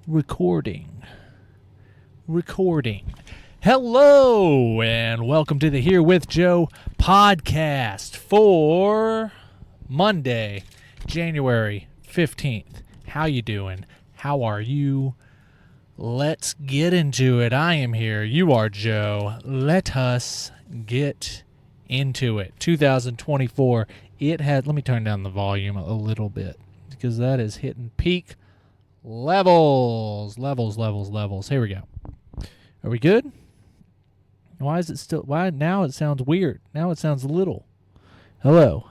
Recording. Hello, and welcome to the Here with Joe podcast for Monday, January 15th. How you doing? How are you? Let's get into it. I am here. You are Joe. Let us get into it. 2024. Let me turn down the volume a little bit because that is hitting peak levels. Here we go. Are we good? Why now it sounds weird. Now it sounds little. Hello.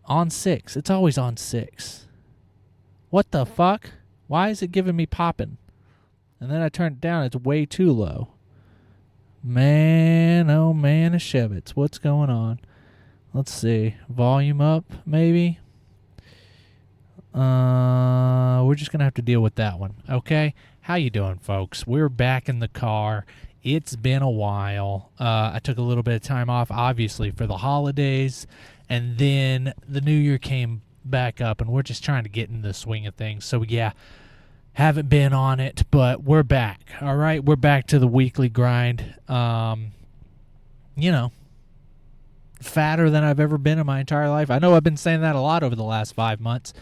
On 6. It's always on 6. What the fuck? Why is it giving me popping? And then I turn it down. It's way too low. Man, oh man, a Shevitz. What's going on? Let's see. Volume up, maybe? We're just going to have to deal with that one, okay? How you doing, folks? We're back in the car. It's been a while. I took a little bit of time off, obviously, for the holidays, and then the new year came back up, and we're just trying to get in the swing of things. So, yeah, haven't been on it, but we're back, all right? We're back to the weekly grind. Fatter than I've ever been in my entire life. I know I've been saying that a lot over the last 5 months,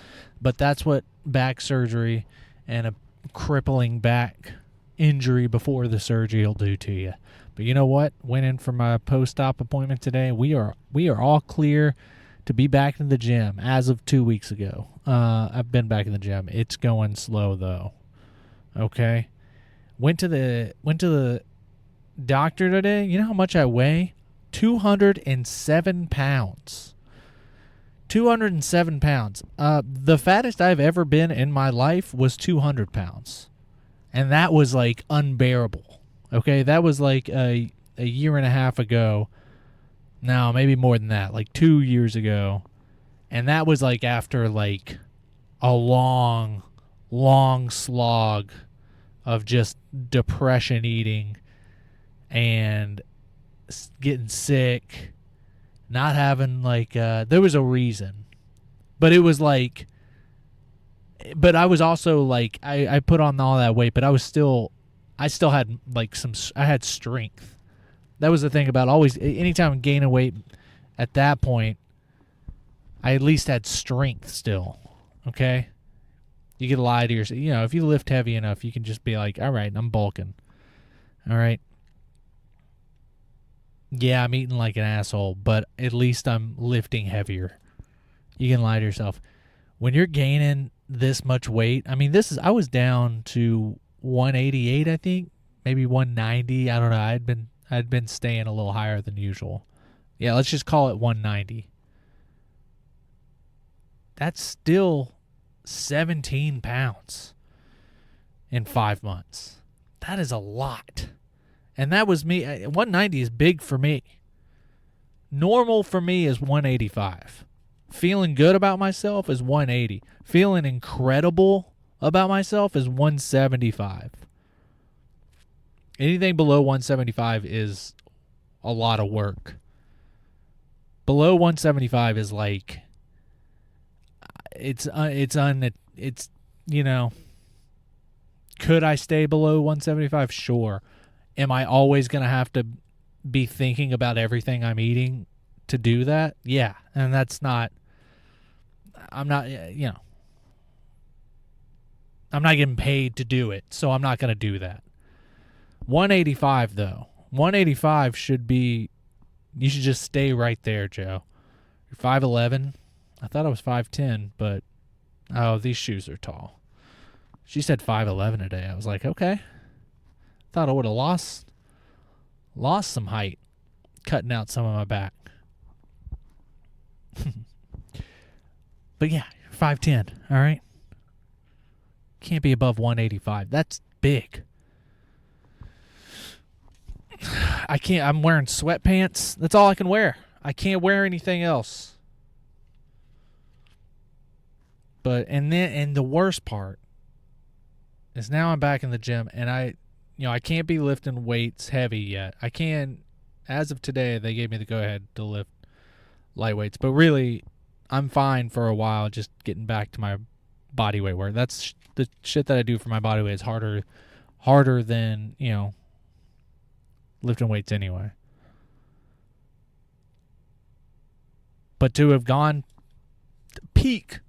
but that's what back surgery and a crippling back injury before the surgery will do to you. But you know what? Went in for my post-op appointment today. We are all clear to be back in the gym as of 2 weeks ago. I've been back in the gym. It's going slow though. Okay. Went to the doctor today. You know how much I weigh? 207 pounds. 207 pounds. The fattest I've ever been in my life was 200 pounds. And that was like unbearable. Okay, that was like a year and a half ago. No, maybe more than that, like 2 years ago. And that was like after like a long slog of just depression eating and getting sick, not having like there was a reason, but it was like, but I was also like I put on all that weight, but I still had like I had strength. That was the thing about always, anytime I'm gaining weight at that point, I at least had strength still. Okay, you can lie to yourself. You know, if you lift heavy enough, you can just be like, all right, I'm bulking. All right. Yeah, I'm eating like an asshole, but at least I'm lifting heavier. You can lie to yourself. When you're gaining this much weight, I mean, I was down to 188, I think, maybe 190. I don't know. I'd been staying a little higher than usual. Yeah, let's just call it 190. That's still 17 pounds in 5 months. That is a lot. And that was me. 190 is big for me. Normal for me is 185. Feeling good about myself is 180. Feeling incredible about myself is 175. Anything below 175 is a lot of work. Below 175 is like, it's you know, could I stay below 175? Sure. Am I always going to have to be thinking about everything I'm eating to do that? Yeah. And I'm not getting paid to do it, so I'm not going to do that. 185 though. 185 you should just stay right there, Joe. You're 5'11". I thought I was 5'10", but these shoes are tall. She said 5'11" today. I was like, okay. Thought I would have lost some height cutting out some of my back. But yeah, 5'10", all right? Can't be above 185. That's big. I'm wearing sweatpants. That's all I can wear. I can't wear anything else. And the worst part is now I'm back in the gym and I can't be lifting weights heavy yet. I can, as of today, they gave me the go-ahead to lift light weights. But really, I'm fine for a while just getting back to my body weight work. That's the shit that I do for my body weight is harder than, lifting weights anyway. But to have gone peak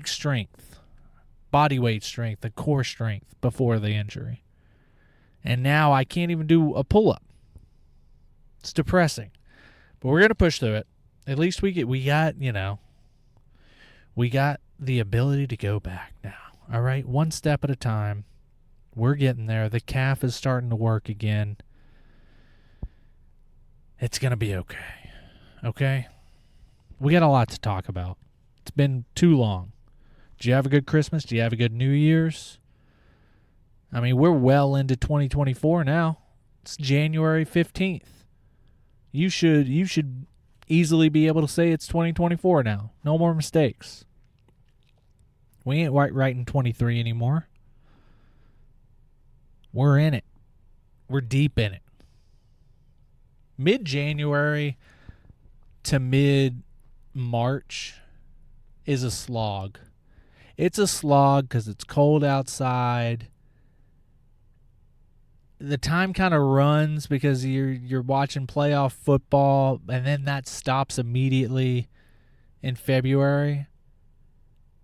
strength, body weight strength, the core strength before the injury. And now I can't even do a pull-up. It's depressing. But we're going to push through it. At least we got the ability to go back now. All right? One step at a time. We're getting there. The calf is starting to work again. It's going to be okay. Okay? We got a lot to talk about. It's been too long. Did you have a good Christmas? Do you have a good New Year's? I mean, we're well into 2024 now. It's January 15th. You should easily be able to say it's 2024 now. No more mistakes. We ain't writing 23 anymore. We're in it. We're deep in it. Mid-January to mid-March is a slog. It's a slog because it's cold outside. The time kind of runs because you're watching playoff football, and then that stops immediately in February.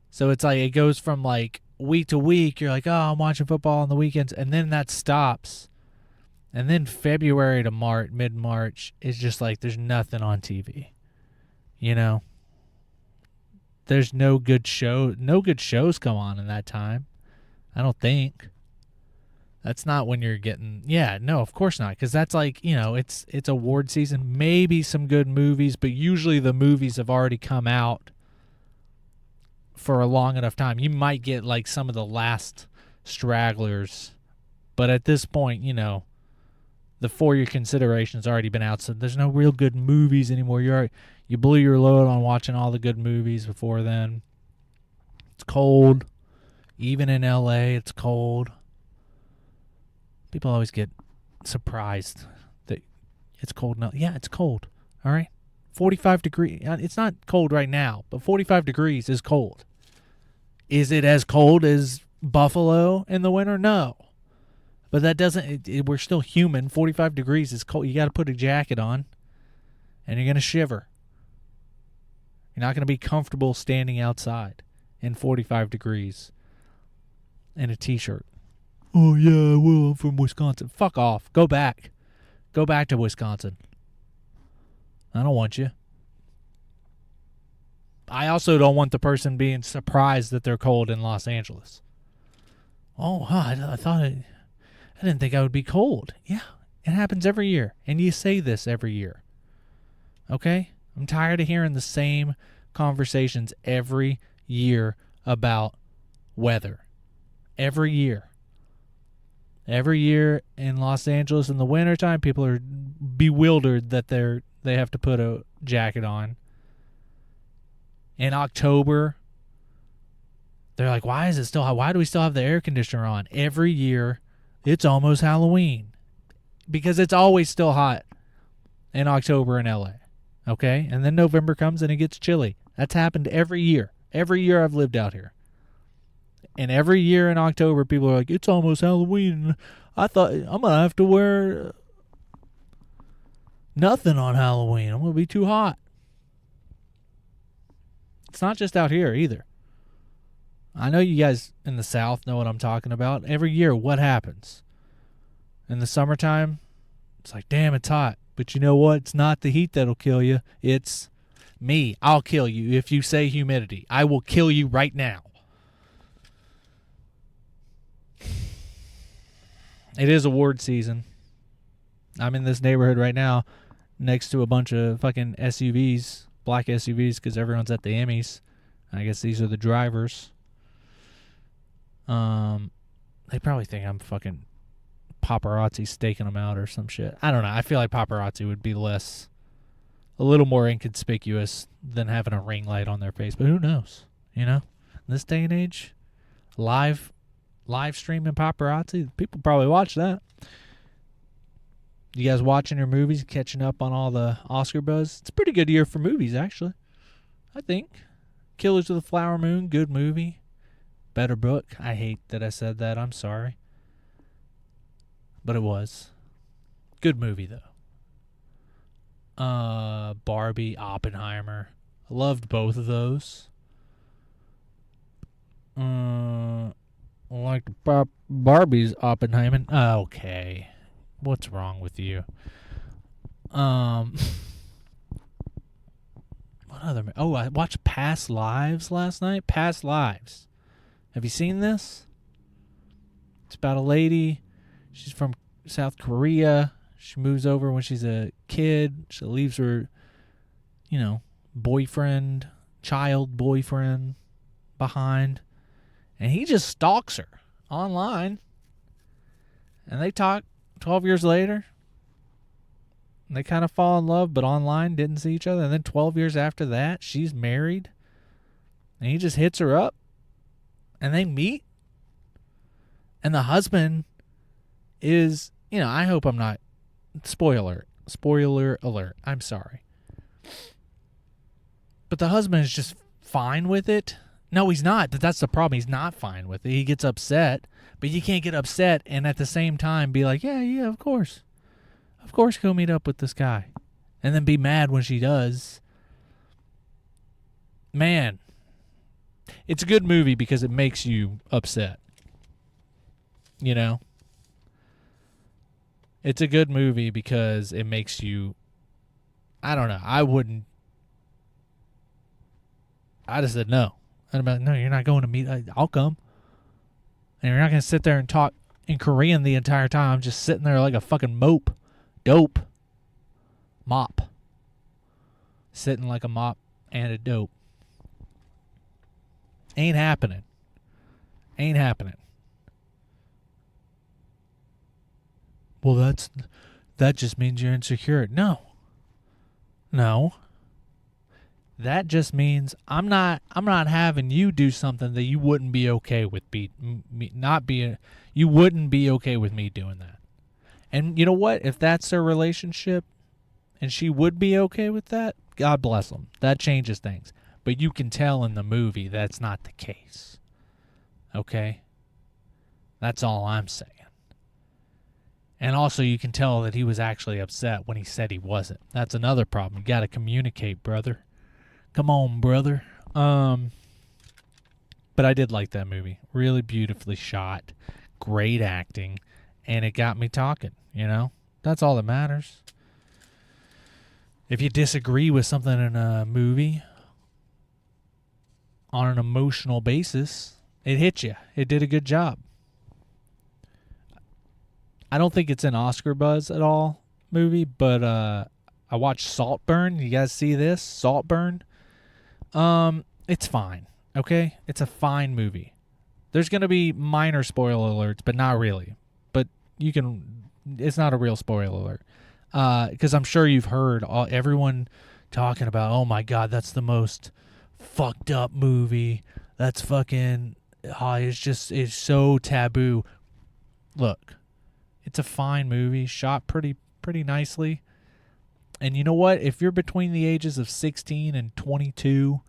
So it's like it goes from like week to week. You're like, oh, I'm watching football on the weekends, and then that stops. And then February to March, mid-March, is just like there's nothing on TV. There's no good shows come on in that time. I don't think. That's not when you're getting... Yeah, no, of course not. Because that's like, it's award season. Maybe some good movies, but usually the movies have already come out for a long enough time. You might get like some of the last stragglers. But at this point, the For Your Consideration's already been out. So there's no real good movies anymore. You blew your load on watching all the good movies before then. It's cold. Even in LA, it's cold. People always get surprised that it's cold now. Yeah, it's cold. All right? 45 degrees. It's not cold right now, but 45 degrees is cold. Is it as cold as Buffalo in the winter? No. But that doesn't... we're still human. 45 degrees is cold. You got to put a jacket on, and you're going to shiver. You're not going to be comfortable standing outside in 45 degrees in a T-shirt. Oh, yeah, well, I'm from Wisconsin. Fuck off. Go back. Go back to Wisconsin. I don't want you. I also don't want the person being surprised that they're cold in Los Angeles. Oh, I thought I didn't think I would be cold. Yeah, it happens every year. And you say this every year. Okay? I'm tired of hearing the same conversations every year about weather. Every year. Every year in Los Angeles in the wintertime, people are bewildered that they have to put a jacket on. In October, they're like, why is it still hot? Why do we still have the air conditioner on? Every year, it's almost Halloween. Because it's always still hot in October in LA. Okay? And then November comes and it gets chilly. That's happened every year. Every year I've lived out here. And every year in October, people are like, it's almost Halloween. I thought I'm going to have to wear nothing on Halloween. I'm going to be too hot. It's not just out here either. I know you guys in the South know what I'm talking about. Every year, what happens? In the summertime, it's like, damn, it's hot. But you know what? It's not the heat that'll kill you. It's me. I'll kill you if you say humidity. I will kill you right now. It is award season. I'm in this neighborhood right now next to a bunch of fucking SUVs, black SUVs, because everyone's at the Emmys. I guess these are the drivers. They probably think I'm fucking paparazzi staking them out or some shit. I don't know. I feel like paparazzi would be a little more inconspicuous than having a ring light on their face. But who knows? In this day and age, live streaming paparazzi, people probably watch that. You guys watching your movies, catching up on all the Oscar buzz? It's a pretty good year for movies, actually. I think. Killers of the Flower Moon, good movie. Better book. I hate that I said that. I'm sorry. But it was. Good movie, though. Barbie, Oppenheimer. I loved both of those. Like Barbie's Oppenheimer. Okay. What's wrong with you? What other? Oh, I watched Past Lives last night. Past Lives. Have you seen this? It's about a lady. She's from South Korea. She moves over when she's a kid. She leaves her, boyfriend, child boyfriend behind. And he just stalks her online. And they talk 12 years later. They kind of fall in love, but online didn't see each other. And then 12 years after that, she's married. And he just hits her up. And they meet. And the husband is, I hope I'm not, spoiler alert. I'm sorry. But the husband is just fine with it. No, he's not. That's the problem. He's not fine with it. He gets upset. But you can't get upset and at the same time be like, yeah, of course. Of course go meet up with this guy. And then be mad when she does. Man. It's a good movie because it makes you upset. It's a good movie because it makes you, I don't know, I just said no. I'm like, no, you're not going to meet, I'll come. And you're not going to sit there and talk in Korean the entire time. I'm just sitting there like a fucking mop. Sitting like a mop and a dope. Ain't happening. Well, that just means you're insecure. No. That just means I'm not having you do something that you wouldn't be okay with you wouldn't be okay with me doing that. And you know what? If that's their relationship and she would be okay with that, God bless them. That changes things. But you can tell in the movie that's not the case. Okay? That's all I'm saying. And also you can tell that he was actually upset when he said he wasn't. That's another problem. You got to communicate, brother. Come on, brother. But I did like that movie. Really beautifully shot. Great acting. And it got me talking, That's all that matters. If you disagree with something in a movie on an emotional basis, it hit you. It did a good job. I don't think it's an Oscar buzz at all movie, but I watched Saltburn. You guys see this? Saltburn. It's fine. Okay? It's a fine movie. There's going to be minor spoiler alerts, but not really. But it's not a real spoiler alert. Because I'm sure you've heard everyone talking about, oh my God, that's the most fucked up movie. That's fucking, it's so taboo. Look, it's a fine movie, shot pretty nicely. And you know what? If you're between the ages of 16 and 22,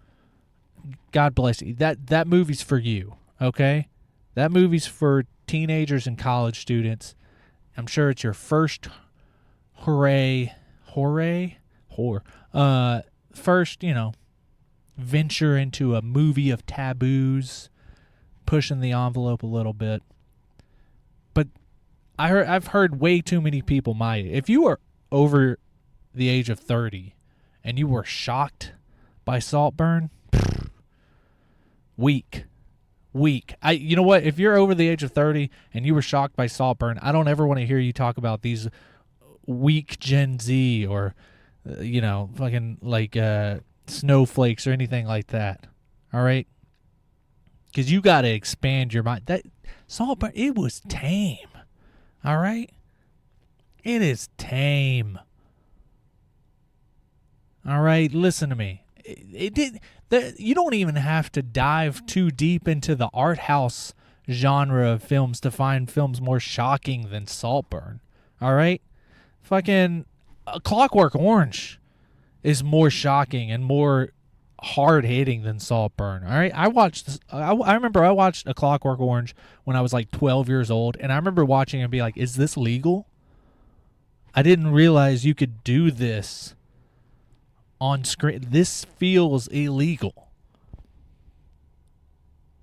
God bless you. That movie's for you, okay? That movie's for teenagers and college students. I'm sure it's your first first, venture into a movie of taboos, pushing the envelope a little bit. But I've heard way too many people if you are over the age of 30 and you were shocked by Saltburn, weak. You know what? If you're over the age of 30 and you were shocked by Saltburn, I don't ever want to hear you talk about these weak Gen Z or, fucking like snowflakes or anything like that. All right? Because you got to expand your mind. That Saltburn, it was tame. All right? It is tame. All right? Listen to me. You don't even have to dive too deep into the art house genre of films to find films more shocking than Saltburn. All right? Fucking Clockwork Orange is more shocking and more hard hitting than Saltburn. All right, I watched this. I remember I watched A Clockwork Orange when I was like 12 years old, and I remember watching it and be like, "Is this legal?" I didn't realize you could do this on screen. This feels illegal.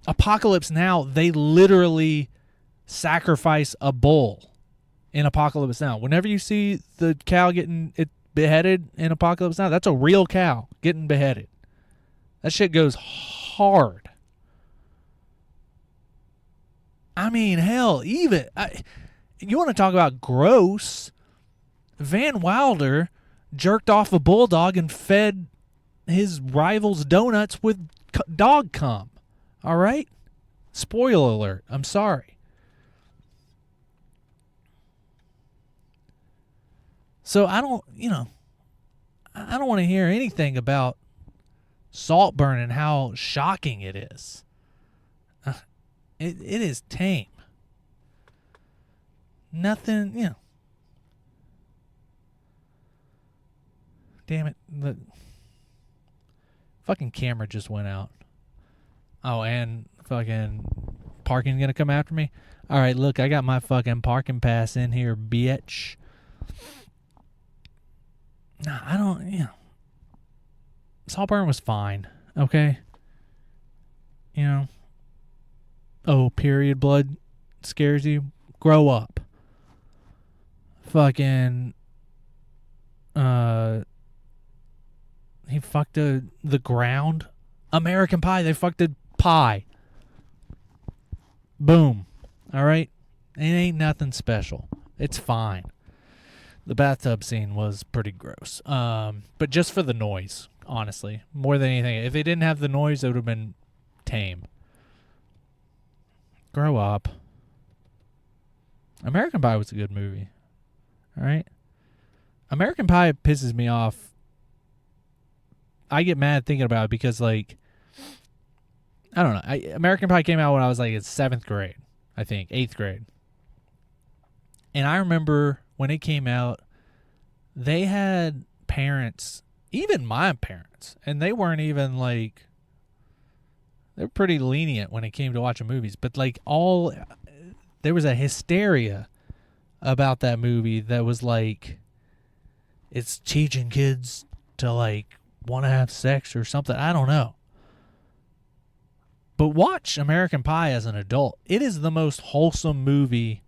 Apocalypse Now, they literally sacrifice a bull in Apocalypse Now. Whenever you see the cow getting beheaded in Apocalypse Now, that's a real cow getting beheaded. That shit goes hard. I mean, hell, even you want to talk about gross? Van Wilder jerked off a bulldog and fed his rivals donuts with dog cum. All right? Spoiler alert. I'm sorry. So I don't want to hear anything about Saltburn and how shocking it is. It is tame. Nothing, Damn it. The fucking camera just went out. Oh, and fucking parking gonna come after me? Alright, look, I got my fucking parking pass in here, bitch. Nah, I don't, Saltburn was fine, okay? Oh, period blood scares you? Grow up. Fucking, he fucked the ground. American Pie, they fucked a pie. Boom. All right? It ain't nothing special. It's fine. The bathtub scene was pretty gross. But just for the noise, honestly. More than anything. If they didn't have the noise, it would have been tame. Grow up. American Pie was a good movie. All right? American Pie pisses me off. I get mad thinking about it because, like, I don't know. American Pie came out when I was, like, in 7th grade, I think, 8th grade. And I remember when it came out, they had parents, even my parents, and they weren't even, like, they're pretty lenient when it came to watching movies. But, like, there was a hysteria about that movie that was, like, it's teaching kids to, like, want to have sex or something. I don't know. But watch American Pie as an adult. It is the most wholesome movie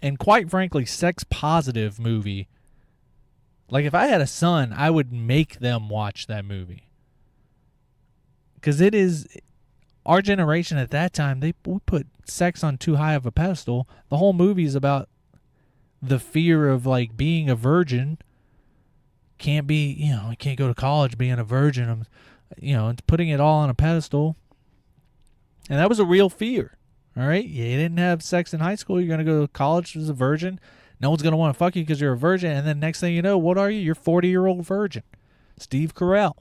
and, quite frankly, sex-positive movie. Like, if I had a son, I would make them watch that movie. Because it is... Our generation at that time, we put sex on too high of a pedestal. The whole movie is about the fear of, like, being a virgin. Can't be, I can't go to college being a virgin. It's putting it all on a pedestal. And that was a real fear. All right? You didn't have sex in high school. You're going to go to college as a virgin. No one's going to want to fuck you because you're a virgin. And then next thing you know, what are you? You're a 40-year-old virgin. Steve Carell.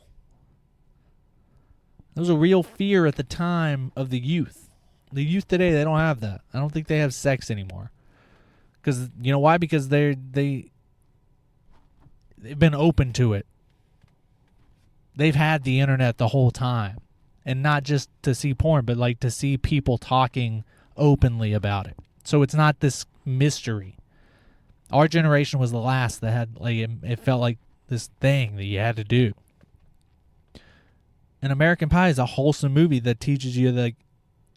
There was a real fear at the time of the youth. The youth today, they don't have that. I don't think they have sex anymore. Because, you know why? Because they've been open to it. They've had the internet the whole time. And not just to see porn, but like to see people talking openly about it. So it's not this mystery. Our generation was the last that had, like, it felt like this thing that you had to do. And American Pie is a wholesome movie that teaches you that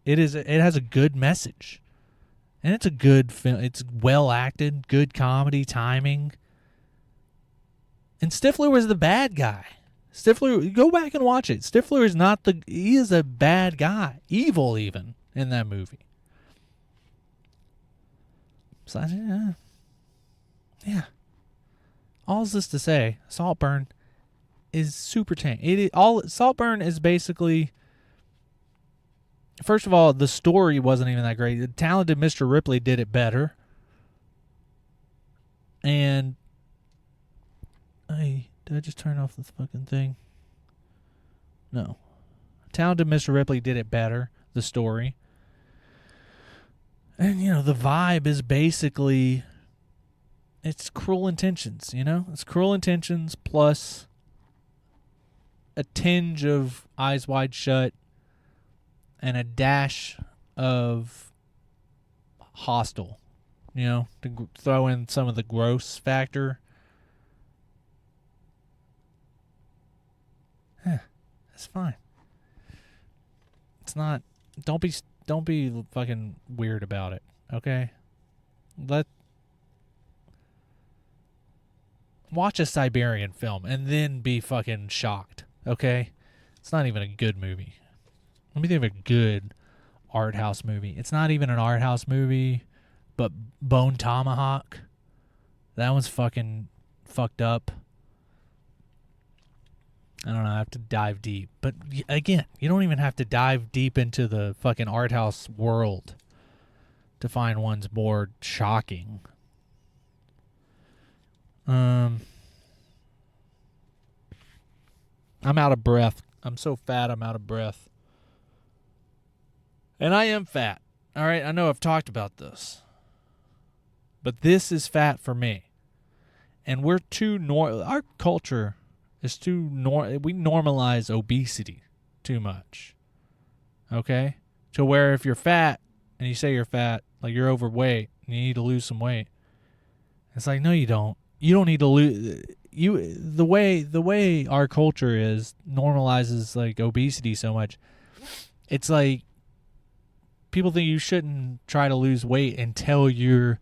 it has a good message. And it's a good film. It's well acted, good comedy, timing. And Stifler was the bad guy. Stifler, go back and watch it. Stifler is he is a bad guy. Evil even in that movie. So, yeah. All this to say, Saltburn is super tame. Saltburn is basically, first of all, the story wasn't even that great. The talented Mr. Ripley did it better. And did I just turn off this fucking thing? No. Talented Mr. Ripley did it better, the story. And, the vibe is basically, it's Cruel Intentions, It's Cruel Intentions plus a tinge of Eyes Wide Shut and a dash of Hostel, to throw in some of the gross factor. It's fine. It's not. Don't be fucking weird about it. Okay. Watch a Siberian film and then be fucking shocked. Okay. It's not even a good movie. Let me think of a good art house movie. It's not even an art house movie, but Bone Tomahawk. That one's fucking fucked up. I don't know. I have to dive deep. But again, you don't even have to dive deep into the fucking art house world to find ones more shocking. I'm out of breath. I'm so fat, I'm out of breath. And I am fat. All right, I know I've talked about this. But this is fat for me. And we're our culture is we normalize obesity too much. Okay? To where if you're fat and you say you're fat, like you're overweight and you need to lose some weight, it's like, no, you don't. You don't need to lose. The way our culture is normalizes like obesity so much. It's like people think you shouldn't try to lose weight until you're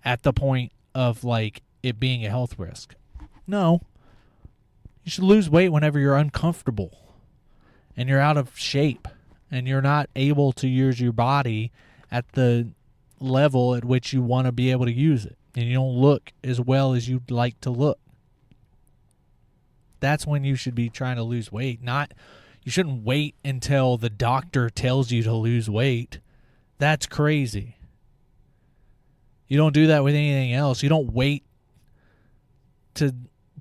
at the point of like it being a health risk. No. You should lose weight whenever you're uncomfortable and you're out of shape and you're not able to use your body at the level at which you want to be able to use it, and you don't look as well as you'd like to look. That's when you should be trying to lose weight. You shouldn't wait until the doctor tells you to lose weight. That's crazy. You don't do that with anything else. You don't wait to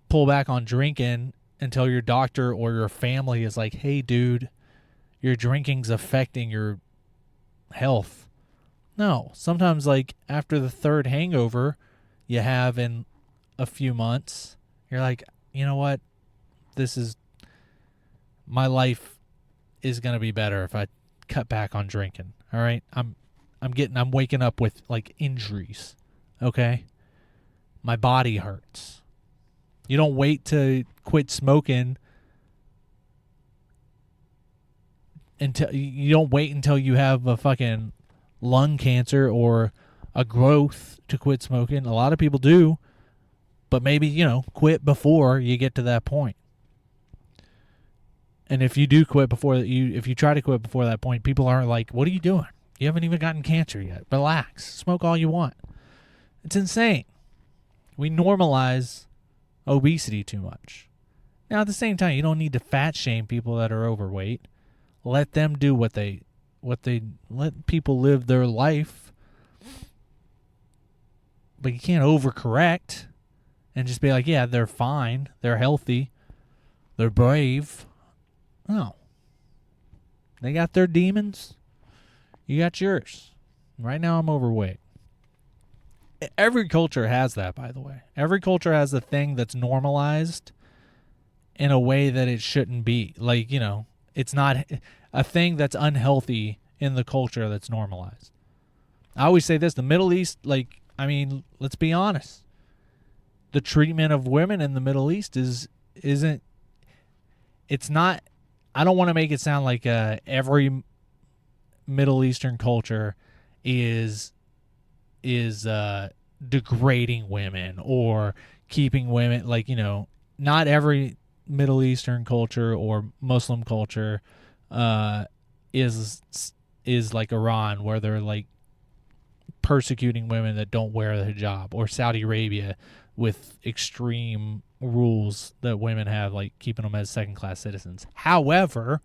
pull back on drinking until your doctor or your family is like, hey, dude, your drinking's affecting your health. No, sometimes like after the third hangover you have in a few months, you're like, you know what? My life is going to be better if I cut back on drinking. All right. I'm waking up with like injuries. Okay. My body hurts. You don't wait to quit smoking until you have a fucking lung cancer or a growth to quit smoking. A lot of people do, but maybe, quit before you get to that point. And if you do quit if you try to quit before that point, people aren't like, what are you doing? You haven't even gotten cancer yet. Relax. Smoke all you want. It's insane. We normalize obesity too much. Now, at the same time, you don't need to fat shame people that are overweight. Let them do what they let people live their life. But you can't overcorrect and just be like, yeah, they're fine. They're healthy. They're brave. No. They got their demons. You got yours. Right now I'm overweight. Every culture has that, by the way. Every culture has a thing that's normalized in a way that it shouldn't be. Like, it's not a thing that's unhealthy in the culture that's normalized. I always say this, the Middle East, let's be honest. The treatment of women in the Middle East it's not, I don't want to make it sound like every Middle Eastern culture is degrading women or keeping women, not every Middle Eastern culture or Muslim culture is like Iran, where they're like persecuting women that don't wear the hijab, or Saudi Arabia with extreme rules that women have, like keeping them as second-class citizens. However,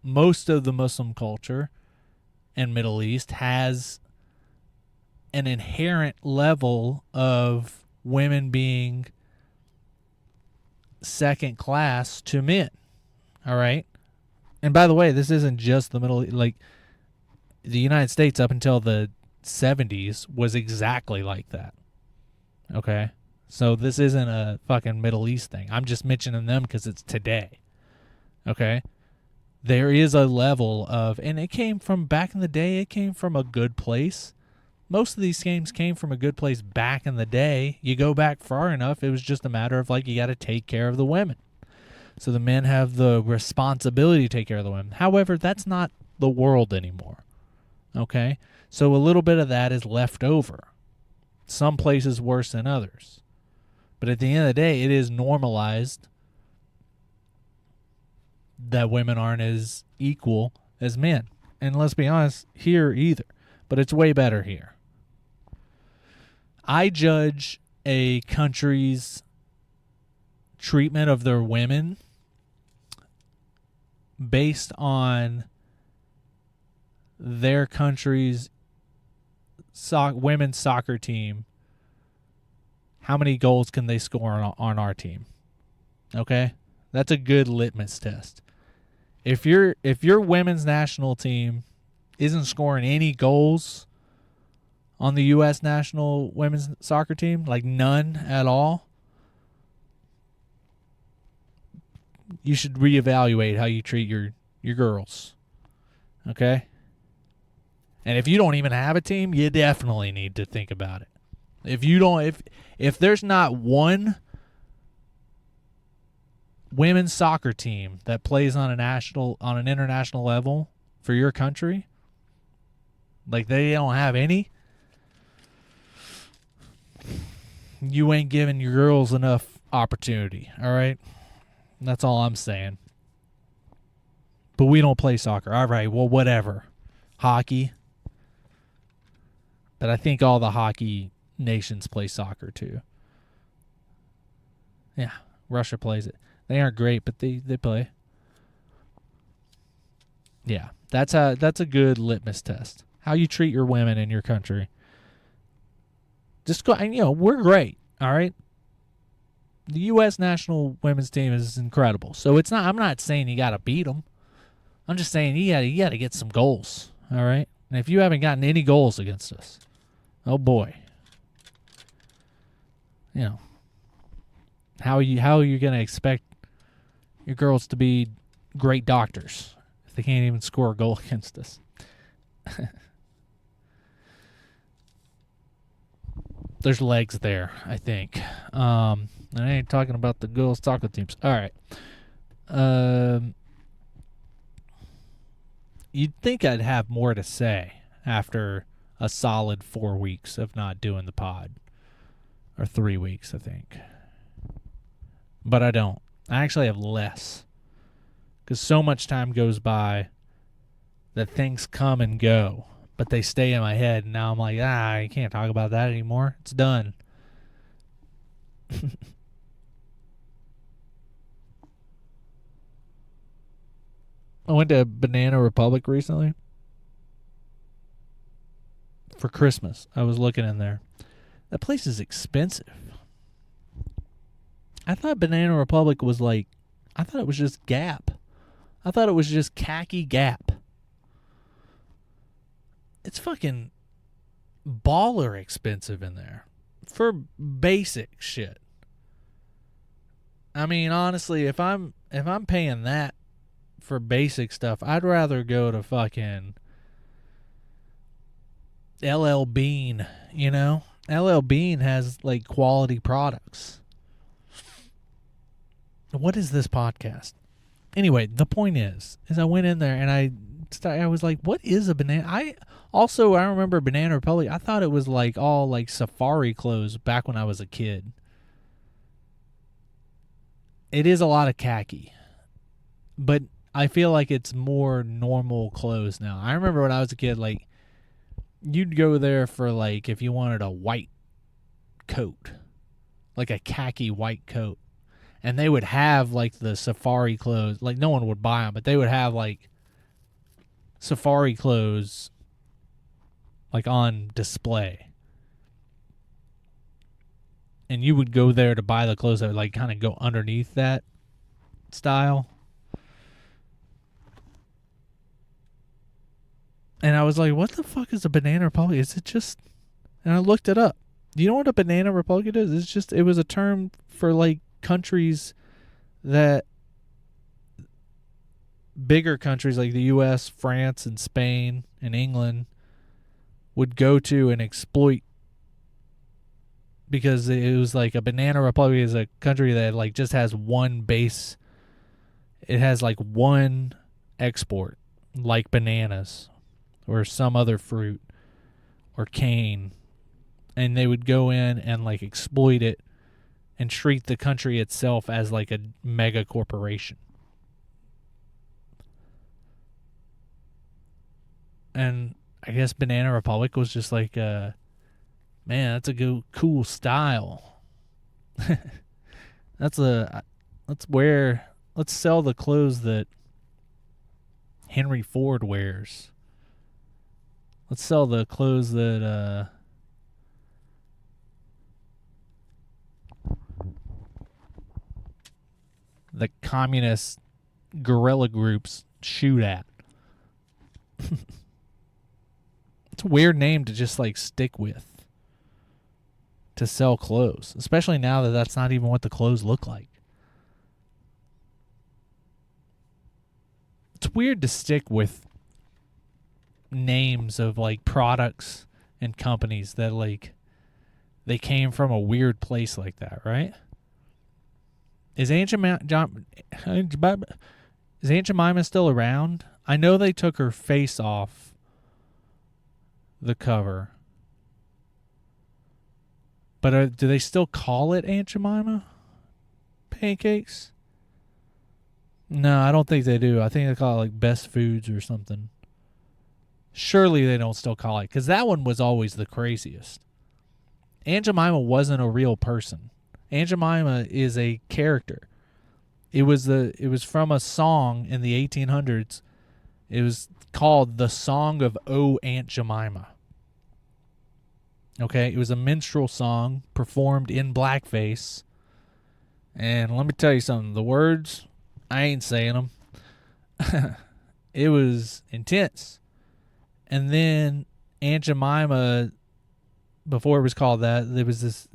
most of the Muslim culture and Middle East has an inherent level of women being second class to men. All right. And by the way, this isn't just the Middle East. Like, the United States up until the 70s was exactly like that. Okay. So this isn't a fucking Middle East thing. I'm just mentioning them because it's today. Okay? There is a level of, and it came from back in the day, it came from a good place. Most of these games came from a good place back in the day. You go back far enough, it was just a matter of like, you got to take care of the women. So the men have the responsibility to take care of the women. However, that's not the world anymore. Okay? So a little bit of that is left over. Some places worse than others. But at the end of the day, it is normalized that women aren't as equal as men. And let's be honest, here either. But it's way better here. I judge a country's treatment of their women based on their country's women's soccer team. How many goals can they score on our team? Okay? That's a good litmus test. If your women's national team isn't scoring any goals on the U.S. national women's soccer team, like none at all, you should reevaluate how you treat your girls. Okay? And if you don't even have a team, you definitely need to think about it. If there's not one women's soccer team that plays on an international level for your country, like they don't have any, you ain't giving your girls enough opportunity, all right? That's all I'm saying. But we don't play soccer. All right, well, whatever. Hockey. But I think all the hockey nations play soccer too. Yeah, Russia plays it. They aren't great, but they play. Yeah, that's a good litmus test. How you treat your women in your country. Just go, we're great, all right? The U.S. national women's team is incredible. So I'm not saying you got to beat them. I'm just saying you got to get some goals, all right? And if you haven't gotten any goals against us, oh boy. How are you going to expect your girls to be great doctors if they can't even score a goal against us? There's legs there, I think. I ain't talking about the girls' soccer teams. All right. You'd think I'd have more to say after a solid 4 weeks of not doing the pod. Or 3 weeks, I think. But I don't. I actually have less. Because so much time goes by that things come and go. But they stay in my head. And now I'm like, I can't talk about that anymore. It's done. I went to Banana Republic recently. For Christmas. I was looking in there. That place is expensive. I thought Banana Republic was I thought it was just Gap. I thought it was just khaki Gap. It's fucking baller expensive in there for basic shit. I mean, honestly, if I'm paying that for basic stuff, I'd rather go to fucking LL Bean, LL Bean has quality products. What is this podcast? Anyway, the point is I went in there and I was like, what is a banana? I remember Banana Republic. I thought it was all safari clothes back when I was a kid. It is a lot of khaki, but I feel like it's more normal clothes now. I remember when I was a kid, you'd go there for if you wanted a white coat, a khaki white coat, and they would have the safari clothes. No one would buy them, but they would have safari clothes on display, and you would go there to buy the clothes that would kind of go underneath that style. And I was like, what the fuck is a Banana Republic? Is it just... And I looked it up. Do you know what a banana republic is? It was a term for like countries that bigger countries like the US, France, and Spain and England would go to and exploit, because it was like a banana republic is a country that like just has one base. It has like one export, like bananas or some other fruit or cane, and they would go in and like exploit it and treat the country itself as like a mega corporation. And I guess Banana Republic was just like, man, that's a cool style. Let's sell the clothes that Henry Ford wears. Let's sell the clothes that the communist guerrilla groups shoot at. It's a weird name to just like stick with to sell clothes, especially now that that's not even what the clothes look like. It's weird to stick with names of like products and companies that like they came from a weird place like that, right? Is Aunt Jemima still around? I know they took her face off the cover, but do they still call it Aunt Jemima pancakes? No, I don't think they do. I think they call it like Best Foods or something. Surely they don't still call it, because that one was always the craziest. Aunt Jemima wasn't a real person. Aunt Jemima is a character. It was from a song in the 1800s. It was called The Song of O Aunt Jemima. Okay, it was a minstrel song performed in blackface. And let me tell you something. The words, I ain't saying them. It was intense. And then Aunt Jemima, before it was called that, there was this,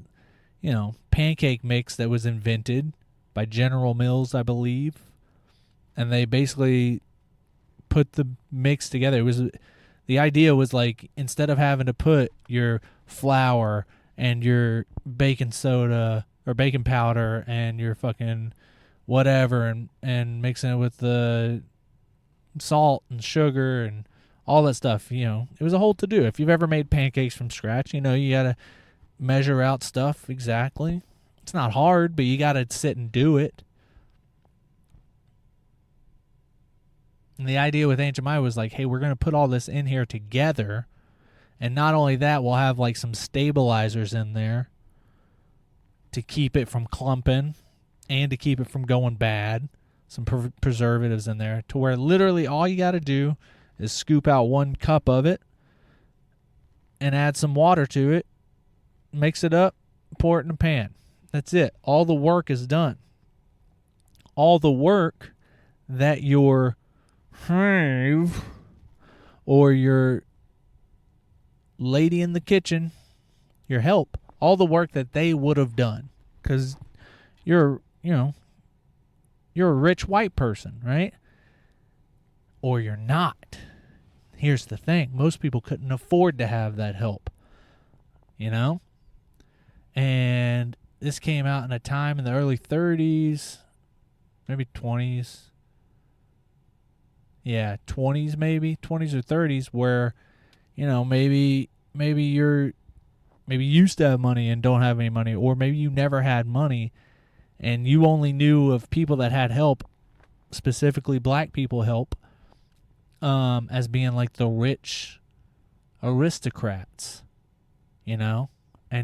pancake mix that was invented by General Mills, I believe. And they basically put the mix together. The idea was like, instead of having to put your flour and your baking soda or baking powder and your fucking whatever and mixing it with the salt and sugar and all that stuff, it was a whole to do. If you've ever made pancakes from scratch, you gotta measure out stuff exactly. It's not hard, but you gotta sit and do it. And the idea with Aunt Jemima was like, hey, we're going to put all this in here together. And not only that, we'll have like some stabilizers in there to keep it from clumping and to keep it from going bad. Some preservatives in there to where literally all you got to do is scoop out 1 cup of it and add some water to it, mix it up, pour it in a pan. That's it. All the work is done. All the work that your or your lady in the kitchen, your help, all the work that they would have done, because you're a rich white person, right? Or you're not. Here's the thing. Most people couldn't afford to have that help, And this came out in a time in the early 30s, maybe 20s. Yeah, 20s maybe, 20s or 30s, where, maybe you used to have money and don't have any money, or maybe you never had money and you only knew of people that had help, specifically black people help, as being like the rich aristocrats, and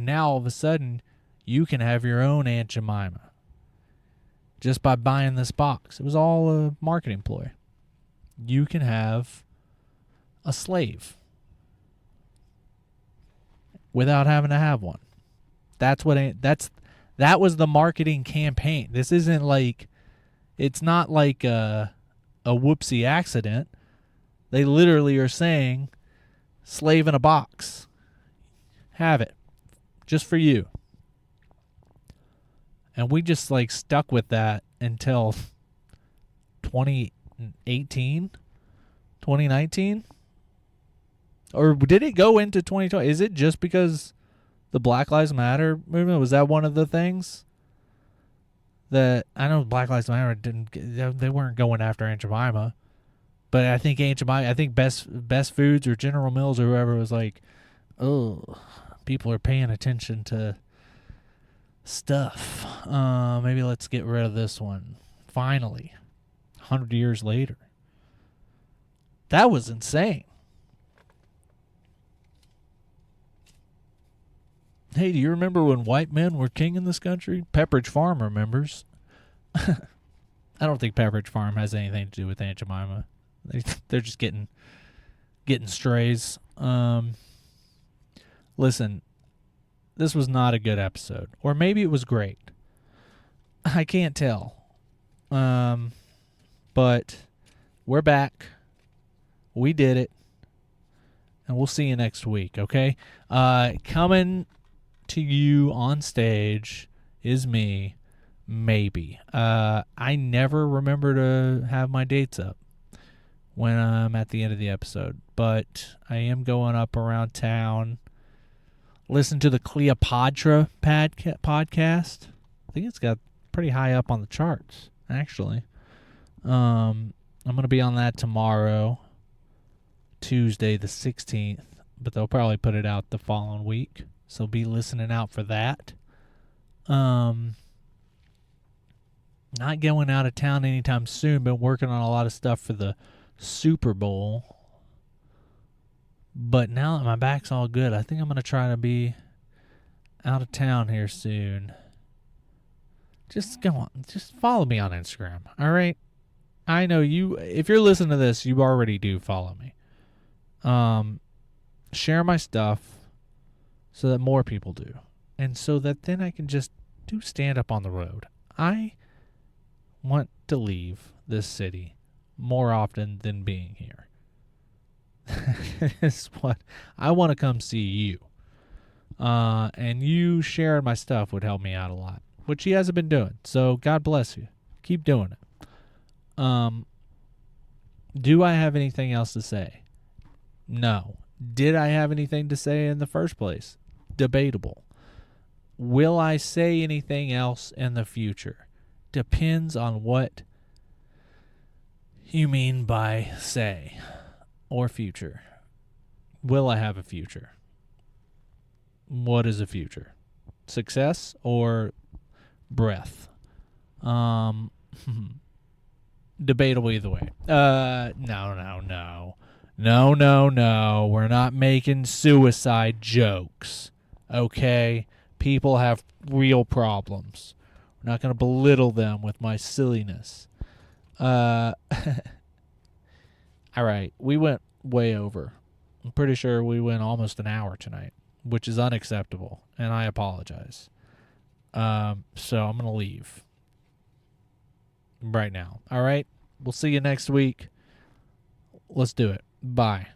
now all of a sudden you can have your own Aunt Jemima just by buying this box. It was all a marketing ploy. You can have a slave without having to have one. That was the marketing campaign. This isn't like, it's not like a whoopsie accident. They literally are saying, slave in a box. Have it. just for you. And we just like stuck with that until 2018, 2019? Or did it go into 2020? Is it just because the Black Lives Matter movement? Was that one of the things? That I know Black Lives Matter they weren't going after Aunt Jemima. But I think Aunt Jemima, I think Best Foods or General Mills or whoever was like, oh, people are paying attention to stuff. Maybe let's get rid of this one. Finally, 100 years later. That was insane. Hey, do you remember when white men were king in this country? Pepperidge Farm remembers. I don't think Pepperidge Farm has anything to do with Aunt Jemima. They're just getting strays. Listen, this was not a good episode. Or maybe it was great. I can't tell. But we're back. We did it. And we'll see you next week, okay? Coming to you on stage is me, maybe. I never remember to have my dates up when I'm at the end of the episode, but I am going up around town. Listen to the Cleopatra podcast. I think it's got pretty high up on the charts, actually. I'm going to be on that tomorrow, Tuesday the 16th, but they'll probably put it out the following week, so be listening out for that. Not going out of town anytime soon. Been working on a lot of stuff for the Super Bowl. But now that my back's all good, I think I'm going to try to be out of town here soon. Just go on. Just follow me on Instagram, all right? I know you, if you're listening to this, you already do follow me. Share my stuff so that more people do. And so that then I can just do stand-up on the road. I want to leave this city more often than being here. That's what I want to come see you. And you sharing my stuff would help me out a lot, which he hasn't been doing. So God bless you. Keep doing it. Do I have anything else to say? No. Did I have anything to say in the first place? Debatable. Will I say anything else in the future? Depends on what you mean by say or future. Will I have a future? What is a future? Success or breath? Debatable either way. No. We're not making suicide jokes. Okay? People have real problems. We're not going to belittle them with my silliness. All right. We went way over. I'm pretty sure we went almost an hour tonight, which is unacceptable, and I apologize. So I'm going to leave right now. All right? We'll see you next week. Let's do it. Bye.